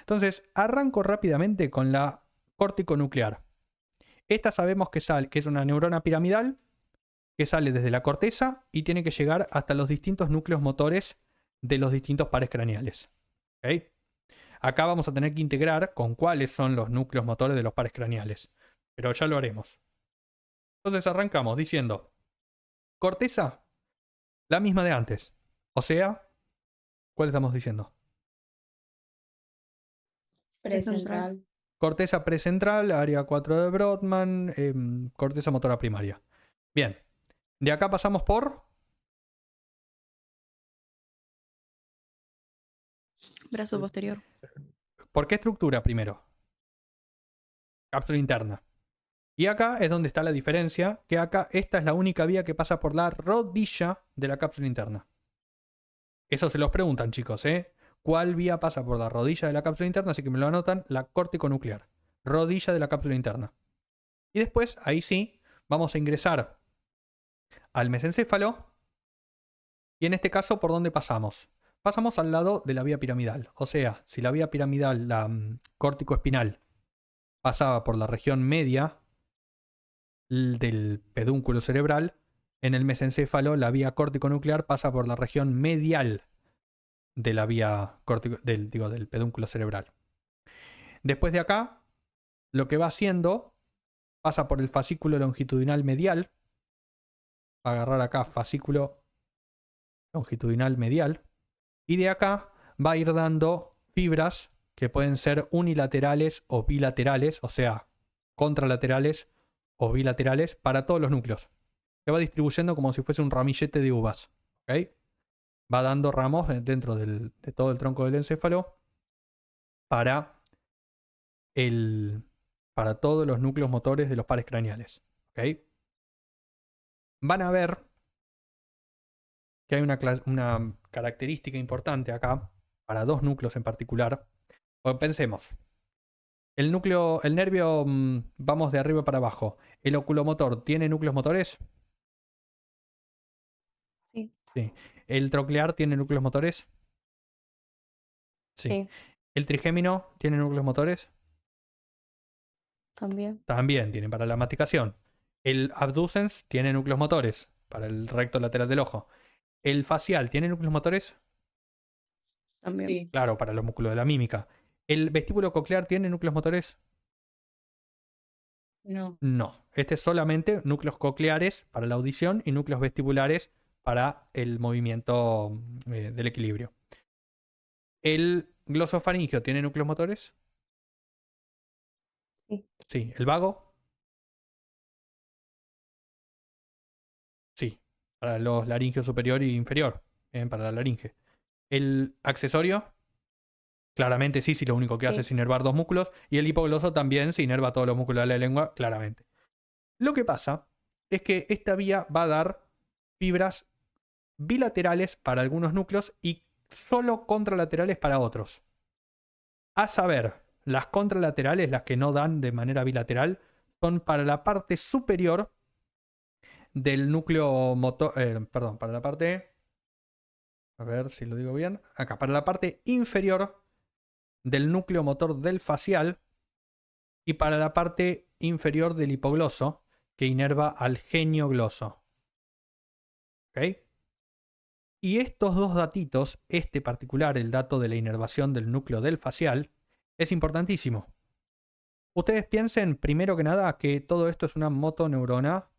Entonces, arranco rápidamente con la córtico-nuclear. Esta sabemos que es una neurona piramidal que sale desde la corteza y tiene que llegar hasta los distintos núcleos motores de los distintos pares craneales. ¿Okay? Acá vamos a tener que integrar con cuáles son los núcleos motores de los pares craneales, pero ya lo haremos. Entonces arrancamos diciendo, corteza, la misma de antes. O sea, ¿cuál estamos diciendo? Precentral. Corteza precentral, área 4 de Brodmann, corteza motora primaria. Bien, de acá pasamos por... Brazo posterior. ¿Por qué estructura primero? Cápsula interna. Y acá es donde está la diferencia, que acá esta es la única vía que pasa por la rodilla de la cápsula interna. Eso se los preguntan, chicos, ¿eh? ¿Cuál vía pasa por la rodilla de la cápsula interna? Así que me lo anotan, la córtico-nuclear. Rodilla de la cápsula interna. Y después, ahí sí, vamos a ingresar al mesencéfalo. Y en este caso, ¿por dónde pasamos? Pasamos al lado de la vía piramidal. O sea, si la vía piramidal, la córtico-espinal, pasaba por la región media del pedúnculo cerebral, en el mesencéfalo la vía córtico-nuclear pasa por la región medial de la vía del pedúnculo cerebral. Después de acá, lo que va haciendo, pasa por el fascículo longitudinal medial. Va a agarrar acá fascículo longitudinal medial. Y de acá va a ir dando fibras que pueden ser unilaterales o bilaterales, o sea, contralaterales o bilaterales para todos los núcleos. Se va distribuyendo como si fuese un ramillete de uvas. ¿Okay? Va dando ramos dentro de todo el tronco del encéfalo para todos los núcleos motores de los pares craneales. ¿Okay? Van a ver que hay una característica importante acá para dos núcleos en particular. O pensemos, el nervio, vamos de arriba para abajo. ¿El oculomotor tiene núcleos motores? Sí. Sí. ¿El troclear tiene núcleos motores? Sí. Sí. ¿El trigémino tiene núcleos motores? También. También tiene para la masticación. ¿El abducens tiene núcleos motores para el recto lateral del ojo? ¿El facial tiene núcleos motores? También. Sí. Claro, para los músculos de la mímica. ¿El vestíbulo coclear tiene núcleos motores? No. No. Este es solamente núcleos cocleares para la audición y núcleos vestibulares para el movimiento del equilibrio. ¿El glosofaringeo tiene núcleos motores? Sí. Sí. ¿El vago? Sí. Para los laringeos superior e inferior. Para la laringe. ¿El accesorio? Claramente sí, si lo único que hace es inervar dos músculos. Y el hipogloso también se inerva todos los músculos de la lengua, claramente. Lo que pasa es que esta vía va a dar fibras bilaterales para algunos núcleos y solo contralaterales para otros. A saber, las contralaterales, las que no dan de manera bilateral, son para la parte superior del núcleo motor. Perdón, para la parte... A ver si lo digo bien. Acá, para la parte inferior del núcleo motor del facial y para la parte inferior del hipogloso que inerva al geniogloso. ¿Ok? Y estos dos datitos, este particular, el dato de la inervación del núcleo del facial, es importantísimo. Ustedes piensen, primero que nada, que todo esto es una motoneurona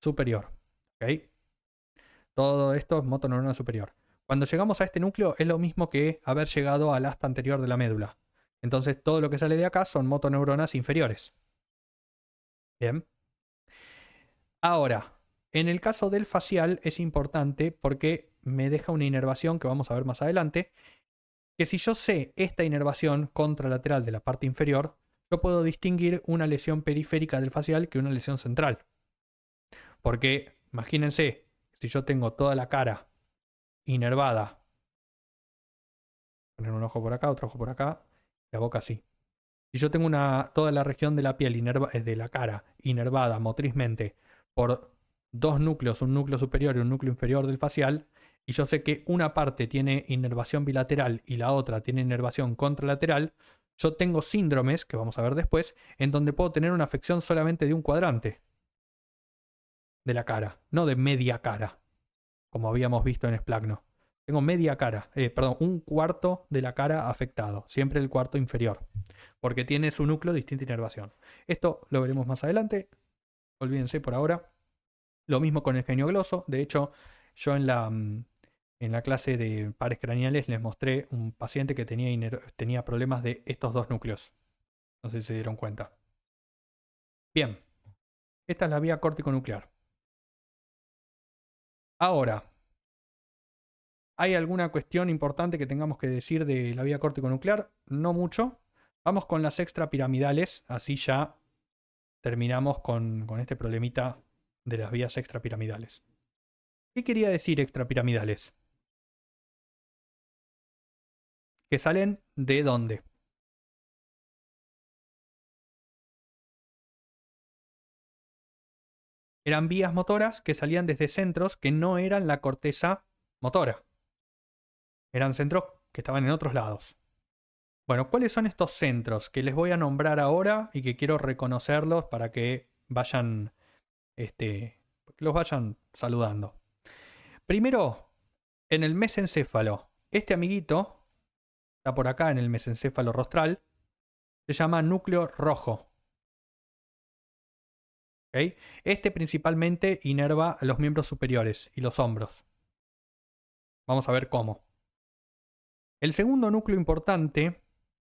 superior. ¿Ok? Todo esto es motoneurona superior. Cuando llegamos a este núcleo es lo mismo que haber llegado al asta anterior de la médula. Entonces todo lo que sale de acá son motoneuronas inferiores. Bien. Ahora, en el caso del facial es importante porque me deja una inervación que vamos a ver más adelante, que si yo sé esta inervación contralateral de la parte inferior, yo puedo distinguir una lesión periférica del facial que una lesión central. Porque, imagínense, si yo tengo toda la cara inervada, poner un ojo por acá, otro ojo por acá, la boca así. Si yo tengo toda la región de la piel de la cara inervada motrizmente por dos núcleos, un núcleo superior y un núcleo inferior del facial, y yo sé que una parte tiene inervación bilateral y la otra tiene inervación contralateral, yo tengo síndromes, que vamos a ver después, en donde puedo tener una afección solamente de un cuadrante de la cara, no de media cara, como habíamos visto en esplagno. Tengo media cara, perdón, un cuarto de la cara afectado, siempre el cuarto inferior, porque tiene su núcleo distinta inervación. Esto lo veremos más adelante, olvídense por ahora. Lo mismo con el geniogloso, de hecho, yo en la clase de pares craneales les mostré un paciente que tenía problemas de estos dos núcleos. No sé si se dieron cuenta. Bien, esta es la vía córtico-nuclear. Ahora, ¿hay alguna cuestión importante que tengamos que decir de la vía córtico-nuclear? No mucho. Vamos con las extrapiramidales, así ya terminamos con este problemita de las vías extrapiramidales. ¿Qué quería decir extrapiramidales? ¿Que salen de dónde? Eran vías motoras que salían desde centros que no eran la corteza motora. Eran centros que estaban en otros lados. Bueno, ¿cuáles son estos centros que les voy a nombrar ahora y que quiero reconocerlos para que vayan, que los vayan saludando? Primero, en el mesencéfalo. Este amiguito está por acá en el mesencéfalo rostral. Se llama núcleo rojo. ¿Okay? Este principalmente inerva los miembros superiores y los hombros. Vamos a ver cómo. El segundo núcleo importante,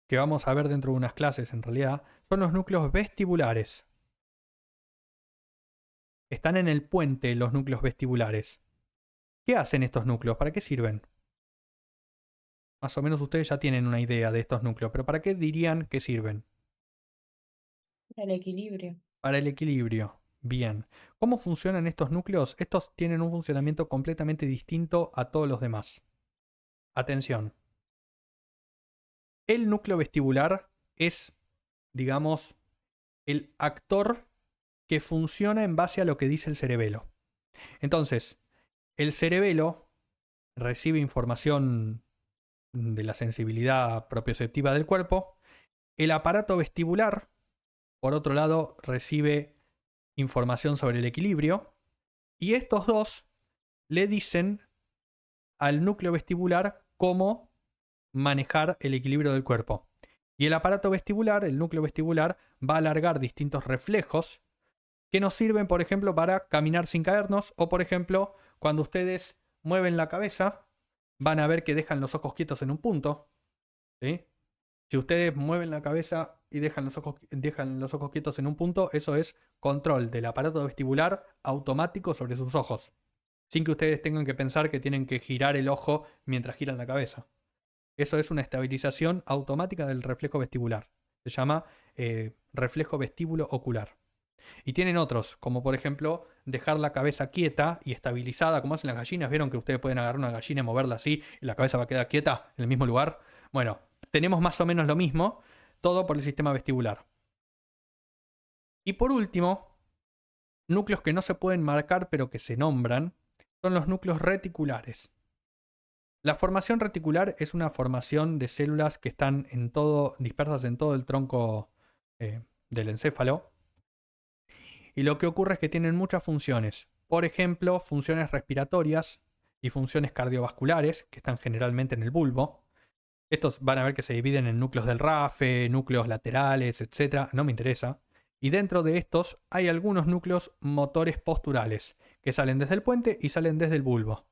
que vamos a ver dentro de unas clases en realidad, son los núcleos vestibulares. Están en el puente los núcleos vestibulares. ¿Qué hacen estos núcleos? ¿Para qué sirven? Más o menos ustedes ya tienen una idea de estos núcleos, pero ¿para qué dirían que sirven? El equilibrio. Para el equilibrio. Bien. ¿Cómo funcionan estos núcleos? Estos tienen un funcionamiento completamente distinto a todos los demás. Atención. El núcleo vestibular es, digamos, el actor que funciona en base a lo que dice el cerebelo. Entonces, el cerebelo recibe información de la sensibilidad propioceptiva del cuerpo. El aparato vestibular, por otro lado, recibe información sobre el equilibrio. Y estos dos le dicen al núcleo vestibular cómo manejar el equilibrio del cuerpo. Y el aparato vestibular, el núcleo vestibular, va a alargar distintos reflejos que nos sirven, por ejemplo, para caminar sin caernos, o por ejemplo, cuando ustedes mueven la cabeza, van a ver que dejan los ojos quietos en un punto. ¿Sí? Si ustedes mueven la cabeza y dejan los ojos quietos en un punto, eso es control del aparato vestibular automático sobre sus ojos, sin que ustedes tengan que pensar que tienen que girar el ojo mientras giran la cabeza. Eso es una estabilización automática del reflejo vestibular. Se llama reflejo vestíbulo ocular. Y tienen otros, como por ejemplo dejar la cabeza quieta y estabilizada, como hacen las gallinas. ¿Vieron que ustedes pueden agarrar una gallina y moverla así y la cabeza va a quedar quieta en el mismo lugar? Bueno, tenemos más o menos lo mismo, todo por el sistema vestibular. Y por último, núcleos que no se pueden marcar pero que se nombran, son los núcleos reticulares. La formación reticular es una formación de células que están dispersas en todo el tronco del encéfalo. Y lo que ocurre es que tienen muchas funciones. Por ejemplo, funciones respiratorias y funciones cardiovasculares, que están generalmente en el bulbo. Estos van a ver que se dividen en núcleos del RAFE, núcleos laterales, etc. No me interesa. Y dentro de estos hay algunos núcleos motores posturales, que salen desde el puente y salen desde el bulbo,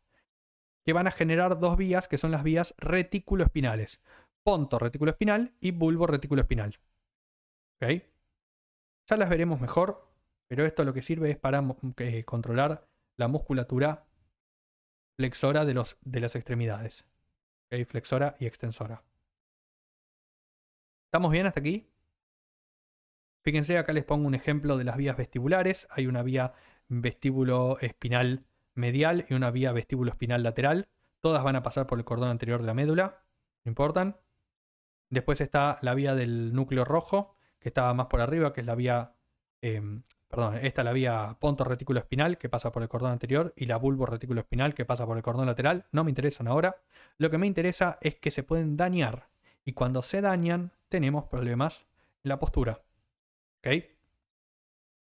que van a generar dos vías, que son las vías reticuloespinales. Ponto reticuloespinal y bulbo reticuloespinal. ¿Ok? Ya las veremos mejor, pero esto lo que sirve es para controlar la musculatura flexora de las extremidades. ¿Ok? Flexora y extensora. ¿Estamos bien hasta aquí? Fíjense, acá les pongo un ejemplo de las vías vestibulares. Hay una vía vestíbulo espinal medial y una vía vestíbulo espinal lateral. Todas van a pasar por el cordón anterior de la médula, no importan. Después está la vía del núcleo rojo, que estaba más por arriba, que es la vía perdón, esta es la vía ponto-retículo-espinal que pasa por el cordón anterior y la bulbo-retículo-espinal que pasa por el cordón lateral. No me interesan ahora. Lo que me interesa es que se pueden dañar. Y cuando se dañan, tenemos problemas en la postura. ¿Ok?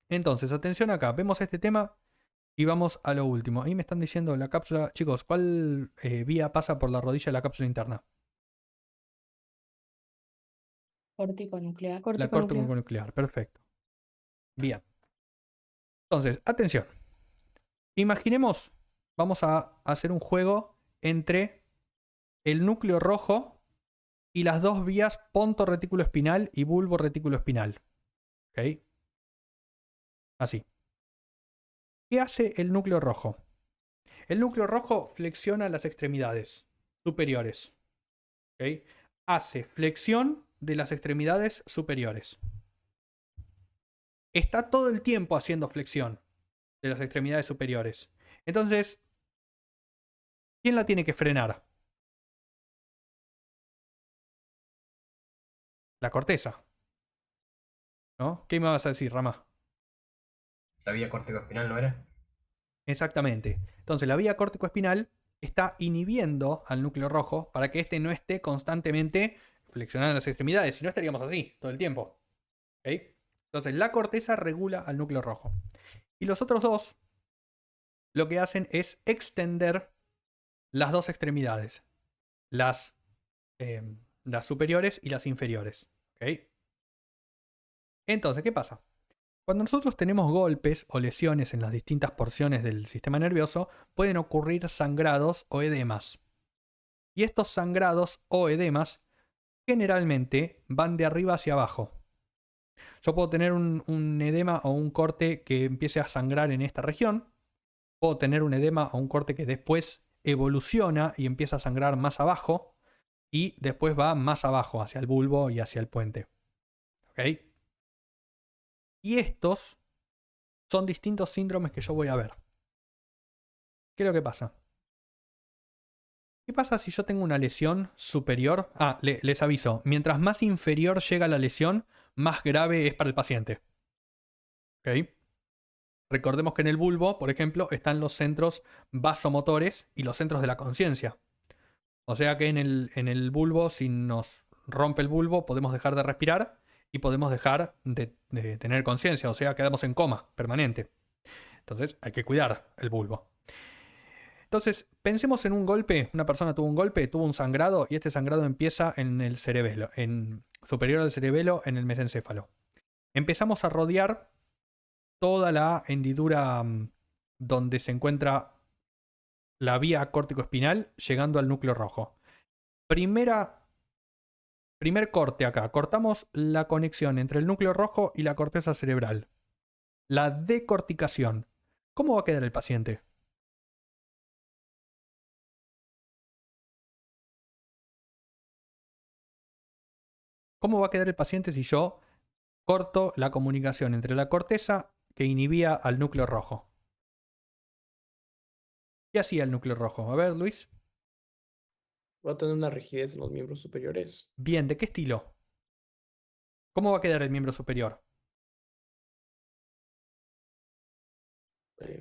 Entonces, atención acá. Vemos este tema y vamos a lo último. Ahí me están diciendo la cápsula. Chicos, ¿cuál vía pasa por la rodilla de la cápsula interna? Córtico nuclear. La Cortico nuclear. corticonuclear. Perfecto. Bien. Entonces, atención. Imaginemos, vamos a hacer un juego entre el núcleo rojo y las dos vías ponto-retículo-espinal y bulbo-retículo-espinal. ¿Ok? Así. ¿Qué hace el núcleo rojo? El núcleo rojo flexiona las extremidades superiores. ¿Ok? Hace flexión de las extremidades superiores. Está todo el tiempo haciendo flexión de las extremidades superiores. Entonces, ¿quién la tiene que frenar? La corteza. ¿No? ¿Qué me vas a decir, Rama? La vía córtico-espinal, ¿no era? Exactamente. Entonces, la vía córtico-espinal está inhibiendo al núcleo rojo para que éste no esté constantemente flexionando las extremidades. Si no, estaríamos así todo el tiempo. ¿Ok? Entonces, la corteza regula al núcleo rojo. Y los otros dos lo que hacen es extender las dos extremidades. Las superiores y las inferiores. ¿Ok? Entonces, ¿qué pasa? Cuando nosotros tenemos golpes o lesiones en las distintas porciones del sistema nervioso, pueden ocurrir sangrados o edemas. Y estos sangrados o edemas generalmente van de arriba hacia abajo. Yo puedo tener un edema o un corte que empiece a sangrar en esta región. Puedo tener un edema o un corte que después evoluciona y empieza a sangrar más abajo. Y después va más abajo, hacia el bulbo y hacia el puente. ¿Ok? Y estos son distintos síndromes que yo voy a ver. ¿Qué es lo que pasa? ¿Qué pasa si yo tengo una lesión superior? Ah, les aviso. Mientras más inferior llega la lesión, más grave es para el paciente. ¿Ok? Recordemos que en el bulbo, por ejemplo, están los centros vasomotores y los centros de la conciencia. O sea que en el bulbo, si nos rompe el bulbo, podemos dejar de respirar y podemos dejar de tener conciencia. O sea, quedamos en coma permanente. Entonces hay que cuidar el bulbo. Entonces, pensemos en un golpe. Una persona tuvo un golpe, tuvo un sangrado y este sangrado empieza en el cerebelo, superior al cerebelo, en el mesencéfalo. Empezamos a rodear toda la hendidura donde se encuentra la vía córtico-espinal, llegando al núcleo rojo. Primer corte acá. Cortamos la conexión entre el núcleo rojo y la corteza cerebral. La decorticación. ¿Cómo va a quedar el paciente? ¿Cómo va a quedar el paciente si yo corto la comunicación entre la corteza que inhibía al núcleo rojo? ¿Qué hacía el núcleo rojo? A ver, Luis. Va a tener una rigidez en los miembros superiores. Bien, ¿de qué estilo? ¿Cómo va a quedar el miembro superior?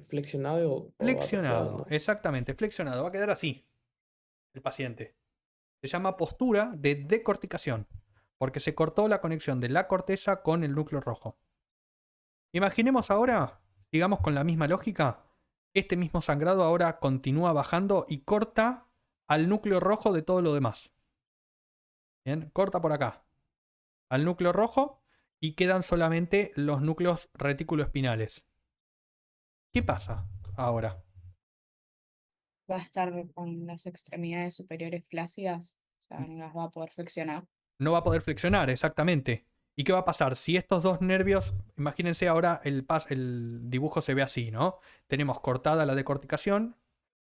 Flexionado o Flexionado, atrofiado, ¿no? exactamente, flexionado. Va a quedar así el paciente. Se llama postura de decorticación, porque se cortó la conexión de la corteza con el núcleo rojo. Imaginemos ahora, digamos con la misma lógica, este mismo sangrado ahora continúa bajando y corta al núcleo rojo de todo lo demás. Bien, corta por acá al núcleo rojo y quedan solamente los núcleos retículoespinales. ¿Qué pasa ahora? Va a estar con las extremidades superiores flácidas, o sea, no las va a poder flexionar. No va a poder flexionar, exactamente. ¿Y qué va a pasar? Si estos dos nervios, imagínense ahora el dibujo se ve así, ¿no? Tenemos cortada la decorticación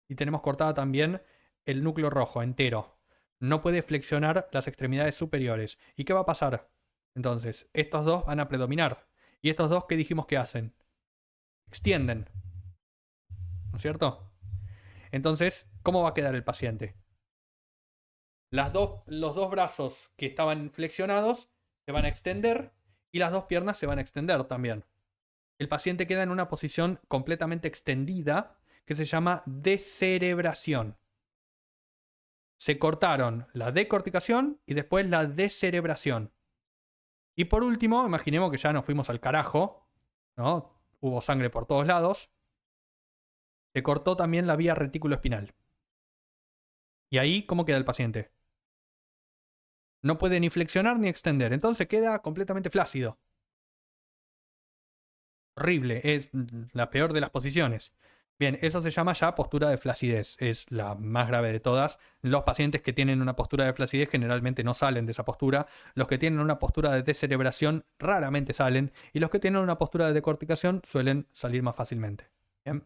y tenemos cortada también el núcleo rojo entero. No puede flexionar las extremidades superiores. ¿Y qué va a pasar? Entonces, estos dos van a predominar. ¿Y estos dos qué dijimos que hacen? Extienden. ¿No es cierto? Entonces, ¿cómo va a quedar el paciente? Los dos brazos que estaban flexionados se van a extender y las dos piernas se van a extender también. el paciente queda en una posición completamente extendida que se llama descerebración. Se cortaron la decorticación y después la descerebración. Y por último, imaginemos que ya nos fuimos al carajo, ¿no? Hubo sangre por todos lados. Se cortó también la vía retículoespinal. Y ahí, ¿cómo queda el paciente? No puede ni flexionar ni extender. Entonces queda completamente flácido. Horrible. Es la peor de las posiciones. Bien, eso se llama ya postura de flacidez. Es la más grave de todas. Los pacientes que tienen una postura de flacidez generalmente no salen de esa postura. Los que tienen una postura de descerebración raramente salen. Y los que tienen una postura de decorticación suelen salir más fácilmente. Bien.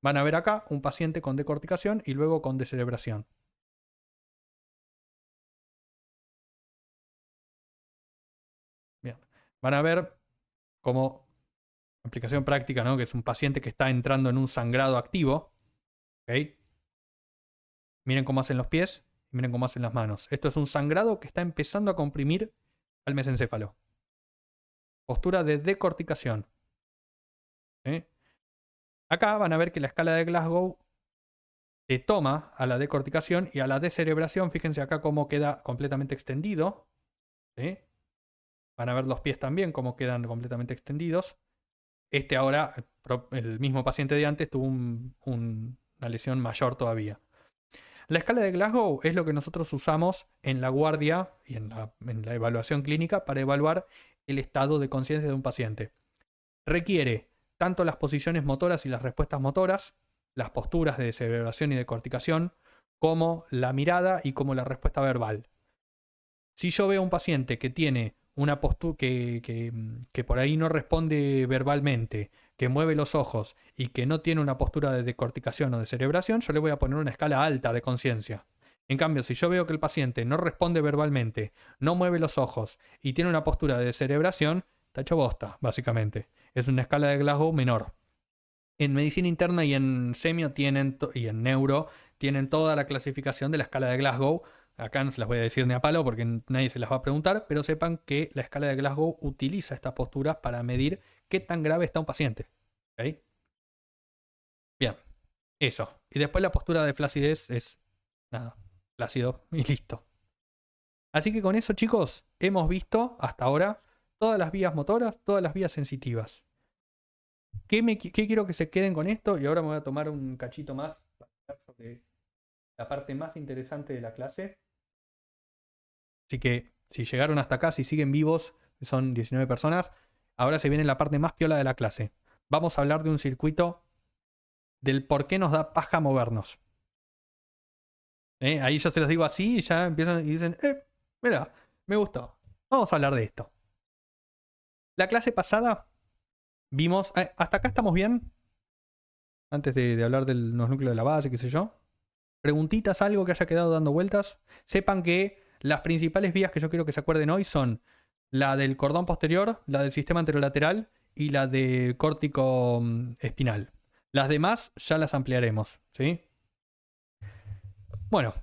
Van a ver acá un paciente con decorticación y luego con descerebración. Bien. Van a ver como aplicación práctica, ¿no? Que es un paciente que está entrando en un sangrado activo. ¿Okay? Miren cómo hacen los pies y miren cómo hacen las manos. Esto es un sangrado que está empezando a comprimir al mesencéfalo. Postura de decorticación. ¿Sí? Acá van a ver que la escala de Glasgow se toma a la decorticación y a la descerebración. Fíjense acá cómo queda completamente extendido. ¿Sí? Van a ver los pies también cómo quedan completamente extendidos. Este ahora, el mismo paciente de antes, tuvo una lesión mayor todavía. La escala de Glasgow es lo que nosotros usamos en la guardia y en la evaluación clínica para evaluar el estado de conciencia de un paciente. Requiere tanto las posiciones motoras y las respuestas motoras, las posturas de descerebración y decorticación, como la mirada y como la respuesta verbal. Si yo veo a un paciente que tiene una postura que por ahí no responde verbalmente, que mueve los ojos y que no tiene una postura de decorticación o de cerebración, yo le voy a poner una escala alta de conciencia. En cambio, si yo veo que el paciente no responde verbalmente, no mueve los ojos y tiene una postura de cerebración, está hecho bosta, básicamente. Es una escala de Glasgow menor. En medicina interna y en semio y en neuro tienen toda la clasificación de la escala de Glasgow. Acá no se las voy a decir ni a palo porque nadie se las va a preguntar, pero sepan que la escala de Glasgow utiliza estas posturas para medir qué tan grave está un paciente. ¿Okay? Bien, eso. Y después la postura de flacidez es nada, flácido y listo. Así que con eso, chicos, hemos visto hasta ahora todas las vías motoras, todas las vías sensitivas. ¿Qué quiero que se queden con esto? Y ahora me voy a tomar un cachito más para hablar sobre la parte más interesante de la clase. Así que si llegaron hasta acá, si siguen vivos, son 19 personas, ahora se viene la parte más piola de la clase. Vamos a hablar de un circuito del por qué nos da paja movernos. Ahí yo se los digo así y ya empiezan y dicen, mira, me gustó. Vamos a hablar de esto. La clase pasada vimos... ¿hasta acá estamos bien? Antes de hablar de los núcleos de la base, qué sé yo. Preguntitas, algo que haya quedado dando vueltas. Sepan que las principales vías que yo quiero que se acuerden hoy son la del cordón posterior, la del sistema anterolateral y la de córtico espinal. Las demás ya las ampliaremos, ¿sí? Bueno,